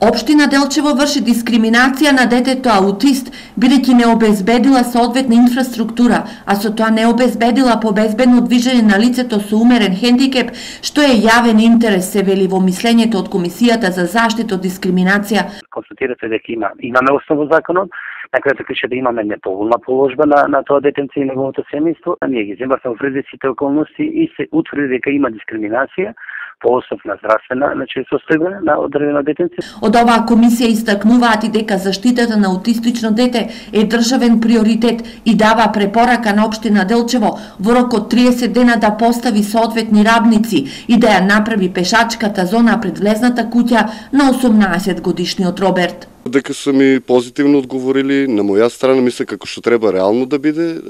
Општина Делчево врши дискриминација на детето аутист, бидејќи не обезбедила соодветна инфраструктура, а со тоа не обезбедила побезбедно движење на лицето со умерен хендикеп, што е јавен интерес, се вели во мислењето од Комисијата за заштита од дискриминација. Констатирате дека имаме основа законот, на којато пише да имаме неповолна положба на тоа детенце и неговото семејство, а ние ги земавме во предвид сите околности и се утврди дека има дискриминација по основ на здравствена состојба на одредено детенце. Од оваа комисија истакнуваат и дека заштитата на аутистично дете е државен приоритет и дава препорака на општина Делчево во рок од 30 дена да постави соодветни работници и да ја направи пешачката зона пред влезната куќа на 18 годишниот Роберт. Дека се ми позитивно одговорили на моја страна, мисля како што треба реално да биде,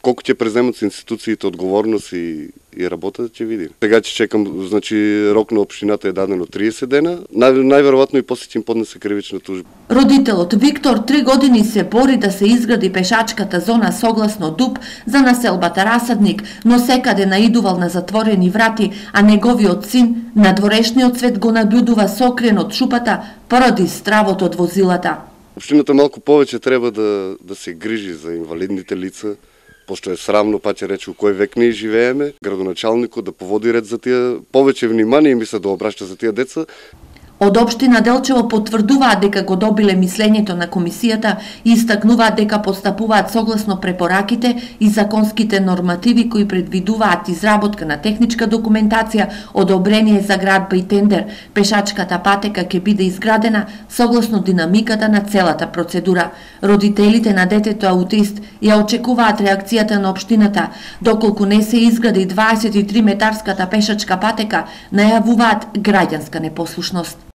колку ќе преземат со институциите одговорност и работа, ќе видим. Сега ќе чекам, значи рок на општината е дадено 30 дена, најверојатно и после ќе им поднесе кривична тужба. Родителот Виктор 3 години се бори да се изгради пешачката зона согласно ДУП за населбата Расадник, но секаде наидувал на затворени врати, а неговиот син на дворешниот свет го набљудува сокрен од шупата поради стравот од возилата. Општината малку повеќе треба да се грижи за инвалидните лица, пошто е срамно, па ќе рече, у кој век ние живееме, градоначалникот да поводи ред за тие, повеќе внимание мисля да обрашта за тие деца. Од општина Делчево потврдуваат дека го добиле мислењето на комисијата и истакнуваат дека постапуваат согласно препораките и законските нормативи кои предвидуваат изработка на техничка документација, одобрение за градба и тендер. Пешачката патека ќе биде изградена согласно динамиката на целата процедура. Родителите на детето аутист ја очекуваат реакцијата на општината, доколку не се изгради 23 метарската пешачка патека, најавуваат граѓанска непослушност.